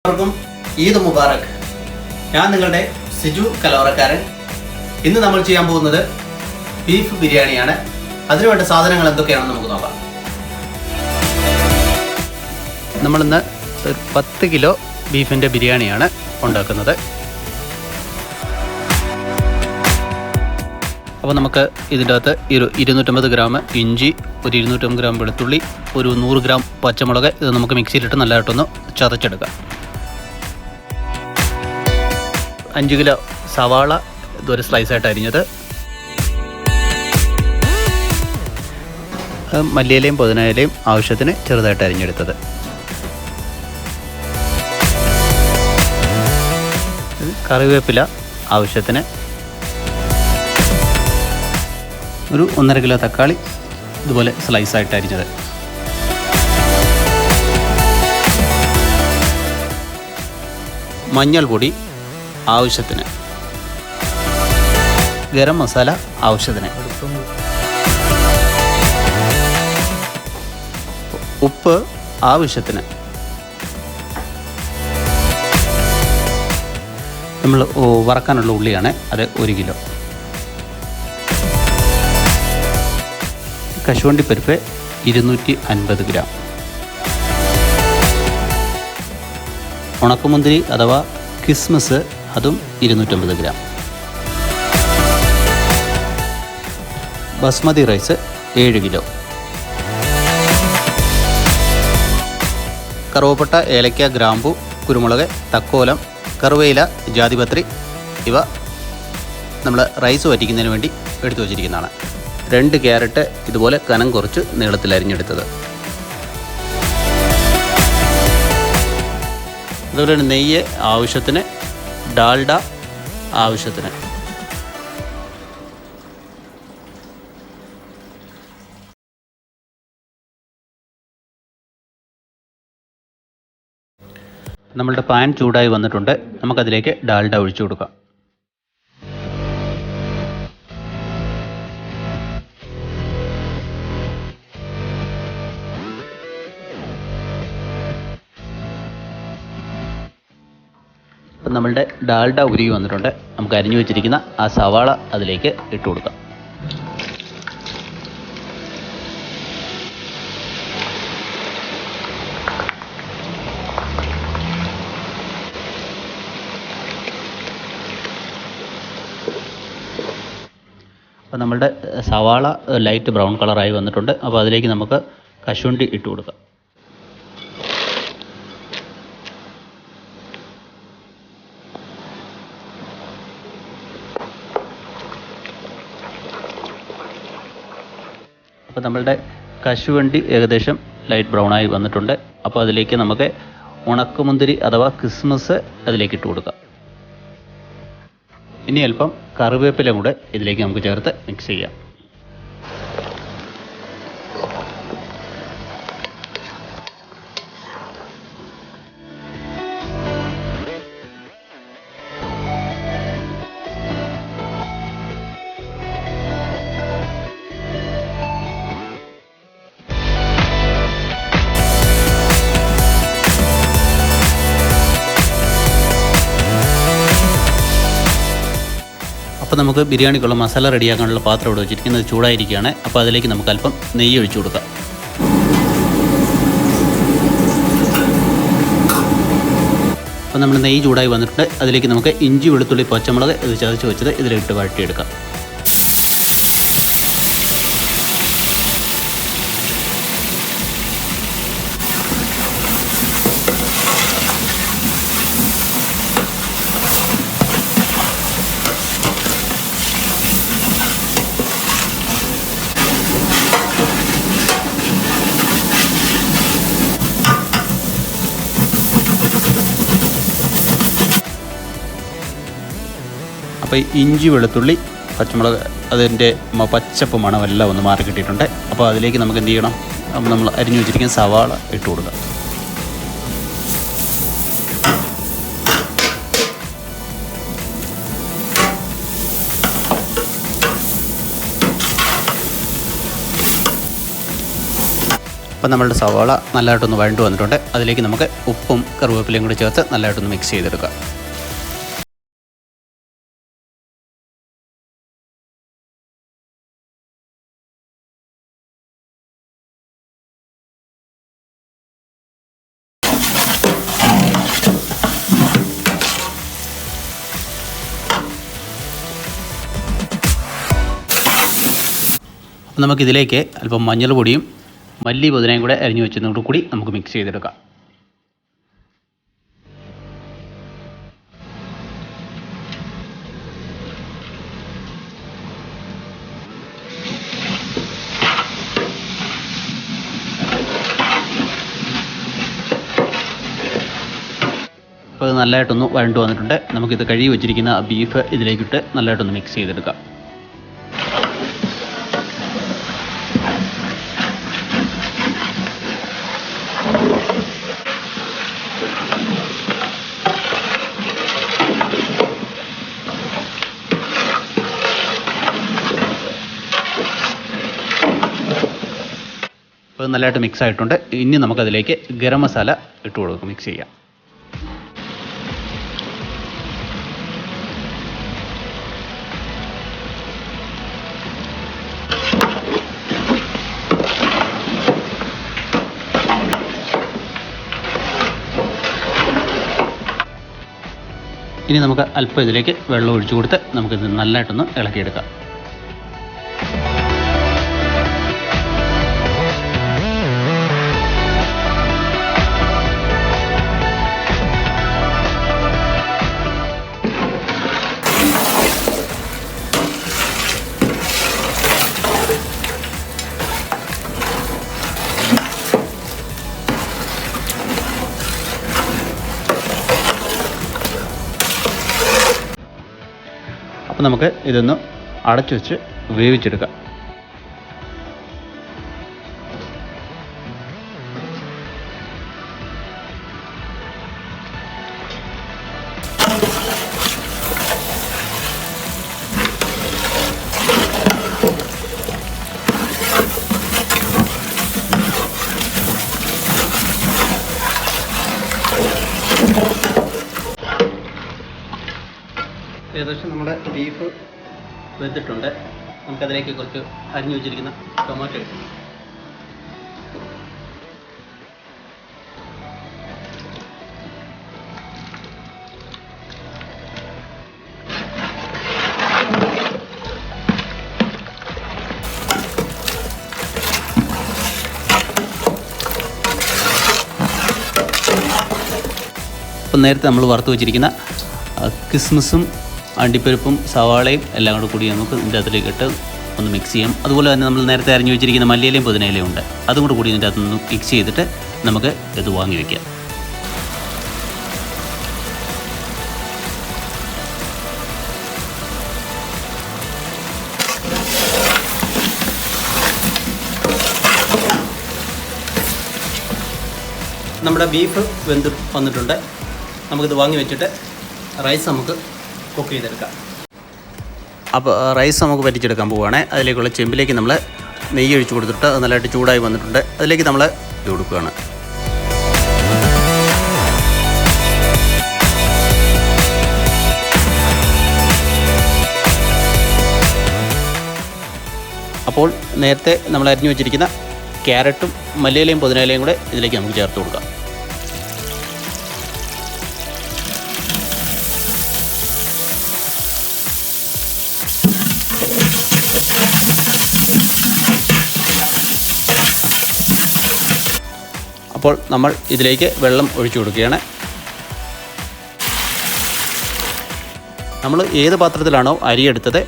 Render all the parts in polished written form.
എല്ലാവർക്കും ഈദ് മുബാറക്. ഞാൻ നിങ്ങളുടെ സിജു കലവറക്കാരൻ. ഇന്ന് നമ്മൾ ചെയ്യാൻ പോകുന്നത് ബീഫ് ബിരിയാണിയാണ്. അതിനുവേണ്ട സാധനങ്ങൾ എന്തൊക്കെയാണെന്ന് നമുക്ക് നോക്കാം. നമ്മളിന്ന് 10 കിലോ ബീഫിൻ്റെ ബിരിയാണിയാണ് ഉണ്ടാക്കുന്നത്. അപ്പോൾ നമുക്ക് ഇതിൻ്റെ അകത്ത് 250 ഗ്രാം ഇഞ്ചി, ഒരു 250 ഗ്രാം വെളുത്തുള്ളി, ഒരു 100 ഗ്രാം പച്ചമുളക്, ഇത് നമുക്ക് മിക്സിയിലിട്ട് നല്ലതായിട്ടൊന്ന് ചതച്ചെടുക്കാം. 5 കിലോ സവാള ഇതൊരു സ്ലൈസായിട്ട് അരിഞ്ഞത്, മല്ലിയിലയും പുതിനയിലയും ആവശ്യത്തിന് ചെറുതായിട്ട് അരിഞ്ഞെടുത്തത്, കറിവേപ്പില ആവശ്യത്തിന്, ഒരു 1.5 കിലോ തക്കാളി ഇതുപോലെ സ്ലൈസായിട്ട് അരിഞ്ഞത്, മഞ്ഞൾപ്പൊടി ആവശ്യത്തിന്, ഗരം മസാല ആവശ്യത്തിന്, ഉപ്പ് ആവശ്യത്തിന്. നമ്മൾ വറക്കാനുള്ള ഉള്ളിയാണ്, അത് 1 കിലോ. കശുവണ്ടിപ്പരിപ്പ് 250 ഗ്രാം. ഉണക്കമുന്തിരി അഥവാ കിസ്മസ് അതും 250 ഗ്രാം. Basmati rice 7 kilo. കറുവപ്പട്ട, ഏലക്ക, ഗ്രാമ്പു, കുരുമുളക്, തക്കോലം, കറുവയില, ജാതിപത്രി ഇവ നമ്മൾ റൈസ് വറ്റിക്കുന്നതിന് വേണ്ടി എടുത്തു വച്ചിരിക്കുന്നതാണ്. 2 ക്യാരറ്റ് ഇതുപോലെ കനം കുറച്ച് നീളത്തിൽ അരിഞ്ഞെടുത്തത്. അതുപോലെ തന്നെ നെയ്യ് ആവശ്യത്തിന്, ഡാൽഡ ആവശ്യത്തിന്. നമ്മളുടെ പാൻ ചൂടായി വന്നിട്ടുണ്ട്. നമുക്കതിലേക്ക് ഡാൽഡ ഒഴിച്ചു കൊടുക്കാം. അപ്പം നമ്മളുടെ ഡാൽഡ ഉരുകി വന്നിട്ടുണ്ട്. നമുക്ക് അരിഞ്ഞു വെച്ചിരിക്കുന്ന ആ സവാള അതിലേക്ക് ഇട്ട് കൊടുക്കാം. അപ്പോൾ നമ്മളുടെ സവാള ലൈറ്റ് ബ്രൗൺ കളറായി വന്നിട്ടുണ്ട്. അപ്പോൾ അതിലേക്ക് നമുക്ക് കശുവണ്ടി ഇട്ട് കൊടുക്കാം. അപ്പോൾ നമ്മളുടെ കശുവണ്ടി ഏകദേശം ലൈറ്റ് ബ്രൗണായി വന്നിട്ടുണ്ട്. അപ്പോൾ അതിലേക്ക് നമുക്ക് ഉണക്കമുന്തിരി അഥവാ കിസ്മസ് അതിലേക്ക് ഇട്ട് കൊടുക്കാം. ഇനി അല്പം കറിവേപ്പില കൂടെ ഇതിലേക്ക് നമുക്ക് ചേർത്ത് മിക്സ് ചെയ്യാം. അപ്പോൾ നമുക്ക് ബിരിയാണിക്കുള്ള മസാല റെഡിയാക്കാനുള്ള പാത്രം ഇവിടെ വെച്ചിരിക്കുന്നത് ചൂടായിരിക്കുകയാണ്. അപ്പോൾ അതിലേക്ക് നമുക്ക് അല്പം നെയ്യ് ഒഴിച്ചു കൊടുക്കാം. അപ്പോൾ നമ്മൾ നെയ്യ് ചൂടായി വന്നിട്ടുണ്ട്. അതിലേക്ക് നമുക്ക് ഇഞ്ചി, വെളുത്തുള്ളി, പച്ചമുളക് ഇത് ചതച്ച് വെച്ചത് ഇതിലിട്ട് വഴറ്റിയെടുക്കാം. അപ്പോൾ ഇഞ്ചി, വെളുത്തുള്ളി, പച്ചമുളക് അതിൻ്റെ പച്ചപ്പ് മണമെല്ലാം ഒന്ന് മാറി കിട്ടിയിട്ടുണ്ട്. അപ്പോൾ അതിലേക്ക് നമുക്ക് എന്ത് ചെയ്യണം, നമ്മൾ അരിഞ്ഞു വെച്ചിരിക്കുന്ന സവാള ഇട്ട് കൊടുക്കാം. അപ്പോൾ നമ്മളുടെ സവാള നല്ലതായിട്ടൊന്ന് വഴണ്ടു വന്നിട്ടുണ്ട്. അതിലേക്ക് നമുക്ക് ഉപ്പും കറിവേപ്പിലയും കൂടി ചേർത്ത് നല്ലതായിട്ടൊന്ന് മിക്സ് ചെയ്തെടുക്കാം. അപ്പോൾ നമുക്കിതിലേക്ക് അല്പം മഞ്ഞൾ പൊടിയും മല്ലി പുതിനയും കൂടെ അരിഞ്ഞു വെച്ചതോടു കൂടി നമുക്ക് മിക്സ് ചെയ്തെടുക്കാം. അപ്പോൾ ഇത് നല്ലതായിട്ടൊന്ന് വഴണ്ടു വന്നിട്ടുണ്ട്. നമുക്കിത് കഴുകി വെച്ചിരിക്കുന്ന ബീഫ് ഇതിലേക്കിട്ട് നല്ലതായിട്ടൊന്ന് മിക്സ് ചെയ്തെടുക്കാം. അപ്പോൾ നല്ലതായിട്ട് മിക്സ് ആയിട്ടുണ്ട്. ഇനി നമുക്കതിലേക്ക് ഗരം മസാല ഇട്ട് കൊടുക്കും, മിക്സ് ചെയ്യാം. ഇനി നമുക്ക് അല്പം ഇതിലേക്ക് വെള്ളം ഒഴിച്ചു കൊടുത്ത് നമുക്കിത് നല്ലതായിട്ടൊന്ന് ഇളക്കിയെടുക്കാം. അപ്പോൾ നമുക്ക് ഇതൊന്ന് അടച്ചു വെച്ച് വേവിച്ചെടുക്കാം. ഏകദേശം നമ്മുടെ ബീഫ് വെന്തിട്ടുണ്ട്. നമുക്കതിലേക്ക് കുറച്ച് അരിഞ്ഞു വെച്ചിരിക്കുന്ന ടൊമാറ്റോ ഇടും. അപ്പം നേരത്തെ നമ്മൾ വറുത്ത് വെച്ചിരിക്കുന്ന കിസ്മിസും അണ്ടിപ്പരിപ്പും സവാളയും എല്ലാം കൂടി നമുക്ക് ഇതിൻ്റെ അകത്തിലേക്ക് ഇട്ട് ഒന്ന് മിക്സ് ചെയ്യാം. അതുപോലെ തന്നെ നമ്മൾ നേരത്തെ അരിഞ്ഞു വെച്ചിരിക്കുന്ന മല്ലിയിലയും പുതിനയിലയും ഉണ്ട്, അതും കൂടി ഇതിൻ്റെ അകത്തൊന്ന് മിക്സ് ചെയ്തിട്ട് നമുക്ക് ഇത് വാങ്ങി വയ്ക്കാം. നമ്മുടെ ബീഫ് വെന്ത് വന്നിട്ടുണ്ട്. നമുക്കിത് വാങ്ങി വെച്ചിട്ട് റൈസ് നമുക്ക് കുക്ക് ചെയ്തെടുക്കാം. അപ്പോൾ റൈസ് നമുക്ക് വറ്റിച്ചെടുക്കാൻ പോവുകയാണ്. അതിലേക്കുള്ള ചെമ്പിലേക്ക് നമ്മൾ നെയ്യ് ഒഴിച്ച് കൊടുത്തിട്ട് അത് നല്ലതായിട്ട് ചൂടായി വന്നിട്ടുണ്ട്. അതിലേക്ക് നമ്മൾ ഇത് കൊടുക്കുകയാണ്. അപ്പോൾ നേരത്തെ നമ്മൾ അരിഞ്ഞു വെച്ചിരിക്കുന്ന ക്യാരറ്റും മല്ലിയിലയും പുതിനയിലയും കൂടെ ഇതിലേക്ക് നമുക്ക് ചേർത്ത് കൊടുക്കാം. അപ്പോൾ നമ്മൾ ഇതിലേക്ക് വെള്ളം ഒഴിച്ചു കൊടുക്കുകയാണ്. നമ്മൾ ഏത് പാത്രത്തിലാണോ അരിയെടുത്തത്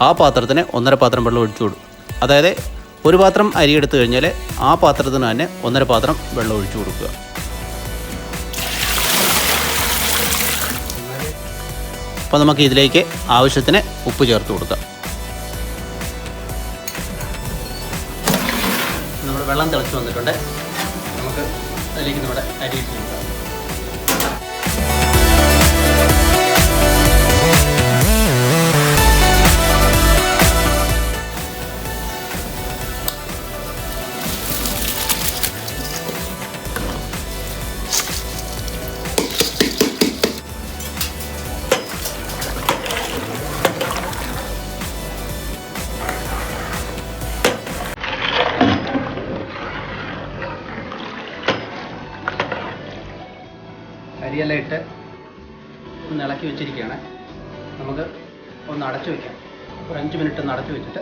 ആ പാത്രത്തിന് 1.5 പാത്രം വെള്ളം ഒഴിച്ചു കൊടുക്കും. അതായത് ഒരു പാത്രം അരി എടുത്തു കഴിഞ്ഞാൽ ആ പാത്രത്തിന് തന്നെ 1.5 പാത്രം വെള്ളം ഒഴിച്ചു കൊടുക്കുക. അപ്പോൾ നമുക്ക് ഇതിലേക്ക് ആവശ്യത്തിന് ഉപ്പ് ചേർത്ത് കൊടുക്കാം. നമ്മുടെ വെള്ളം തിളച്ച് വന്നിട്ടുണ്ട്. നമുക്ക് അതിലേക്ക് നമ്മുടെ അരി ഇട്ട് കൊടുക്കാം. അടച്ചു വെച്ചിരിക്കുകയാണ്. നമുക്ക് ഒന്ന് അടച്ചു വയ്ക്കാം. ഒരു 5 മിനിറ്റ് ഒന്ന് അടച്ചു വെച്ചിട്ട്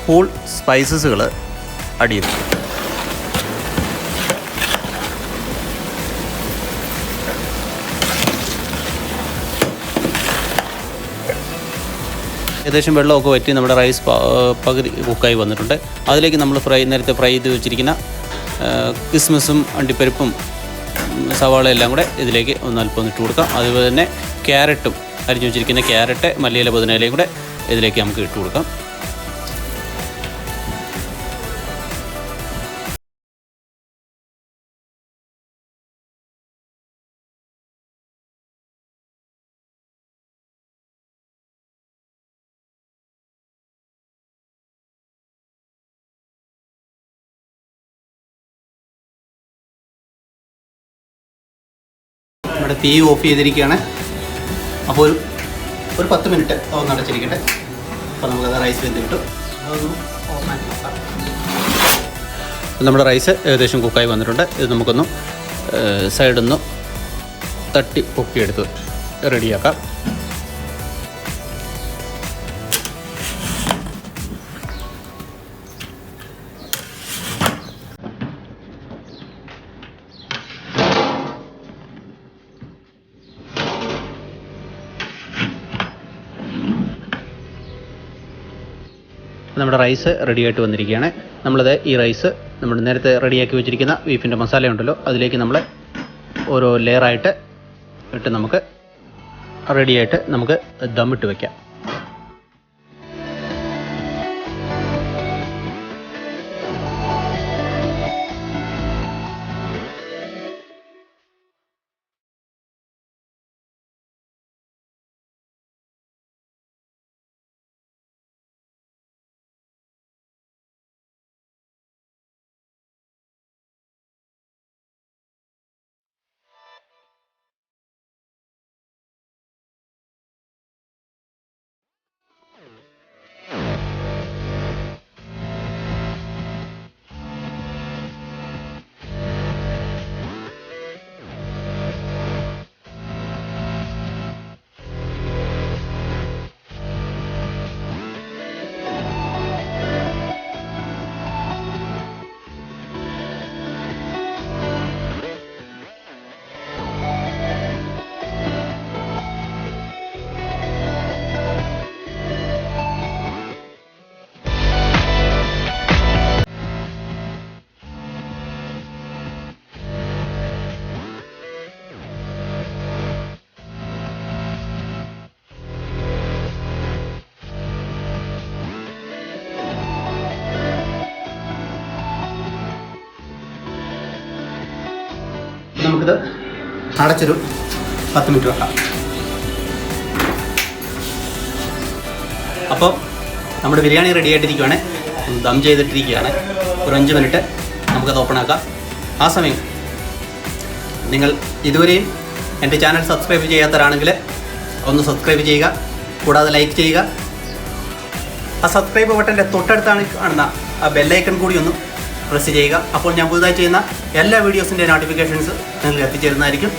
ഹോൾ സ്പൈസസുകൾ ആഡ് ചെയ്തു. ഏകദേശം വെള്ളമൊക്കെ വറ്റി നമ്മുടെ റൈസ് പകുതി കുക്കായി വന്നിട്ടുണ്ട്. അതിലേക്ക് നമ്മൾ നേരത്തെ ഫ്രൈ ചെയ്ത് വെച്ചിരിക്കുന്ന കിസ്മിസും അണ്ടിപ്പരിപ്പും സവാള എല്ലാം കൂടെ ഇതിലേക്ക് അല്പം ഇട്ട് കൊടുക്കാം. അതുപോലെ തന്നെ ക്യാരറ്റും അരിഞ്ഞു വെച്ചിരിക്കുന്ന ക്യാരറ്റ്, മല്ലിയില, പുതിനയിലയും കൂടെ ഇതിലേക്ക് നമുക്ക് ഇട്ട് കൊടുക്കാം. നമ്മുടെ തീ ഓഫ് ചെയ്തിരിക്കുകയാണ്. അപ്പോൾ ഒരു 10 മിനിറ്റ് ഒന്ന് അടച്ചിരിക്കട്ടെ. അപ്പോൾ നമുക്കത് റൈസ് വെന്ത് കിട്ടും. അതൊന്ന് ഓഫാക്കി നോക്കാം. നമ്മുടെ റൈസ് ഏകദേശം കുക്കായി വന്നിട്ടുണ്ട്. ഇത് നമുക്കൊന്ന് സൈഡൊന്ന് തട്ടി പൊക്കിയെടുത്ത് റെഡിയാക്കാം. നമ്മുടെ റൈസ് റെഡിയായിട്ട് വന്നിരിക്കുകയാണ്. ഈ റൈസ് നമ്മൾ നേരത്തെ റെഡിയാക്കി വെച്ചിരിക്കുന്ന ബീഫിൻ്റെ മസാല ഉണ്ടല്ലോ, അതിലേക്ക് നമ്മൾ ഓരോ ലെയറായിട്ട് ഇട്ട് നമുക്ക് റെഡിയായിട്ട് നമുക്ക് ദമ്മിട്ട് വയ്ക്കാം. നമുക്കിത് അടച്ചൊരു 10 മിനിറ്റ് വെക്കാം. അപ്പോൾ നമ്മുടെ ബിരിയാണി റെഡി ആയിട്ടിരിക്കുകയാണ്. ദം ചെയ്തിട്ടിരിക്കുകയാണ്. ഒരു 5 മിനിറ്റ് നമുക്കത് ഓപ്പൺ ആക്കാം. ആ സമയം നിങ്ങൾ ഇതുവരെയും എൻ്റെ ചാനൽ സബ്സ്ക്രൈബ് ചെയ്യാത്തവരാണെങ്കിൽ ഒന്ന് സബ്സ്ക്രൈബ് ചെയ്യുക. കൂടാതെ ലൈക്ക് ചെയ്യുക. ആ സബ്സ്ക്രൈബ് ബട്ടൻ്റെ തൊട്ടടുത്താണ് കാണുന്ന ആ ബെല്ലൈക്കൺ കൂടി ഒന്ന് പ്രസ് ചെയ്യുക. അപ്പോൾ ഞാൻ പുതുതായി ചെയ്യുന്ന എല്ലാ വീഡിയോസിൻ്റെ നോട്ടിഫിക്കേഷൻസ് നിങ്ങൾക്ക് എത്തിച്ചേരുന്നതായിരിക്കും.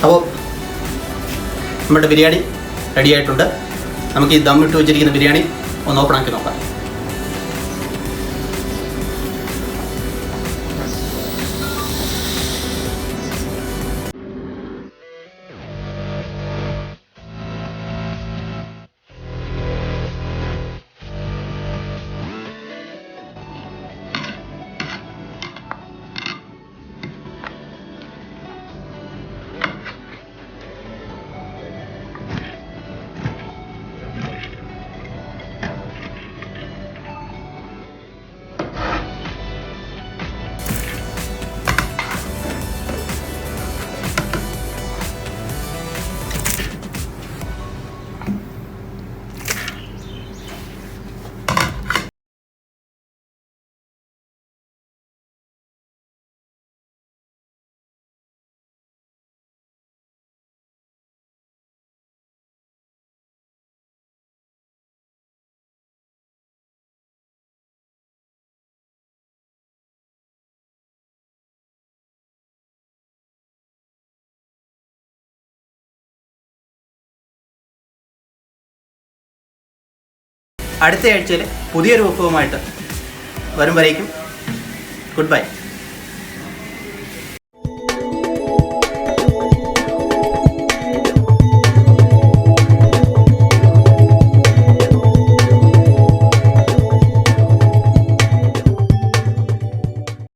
അപ്പോൾ നമ്മുടെ ബിരിയാണി റെഡി ആയിട്ടുണ്ട്. നമുക്ക് ഈ ദം ഇട്ട് വെച്ചിരിക്കുന്ന ബിരിയാണി ഒന്ന് ഓപ്പൺ ആക്കി നോക്കാം. അടുത്ത ആഴ്ചയിൽ പുതിയൊരു വിഭവമായിട്ട് വരും വരേക്കും ഗുഡ് ബൈ.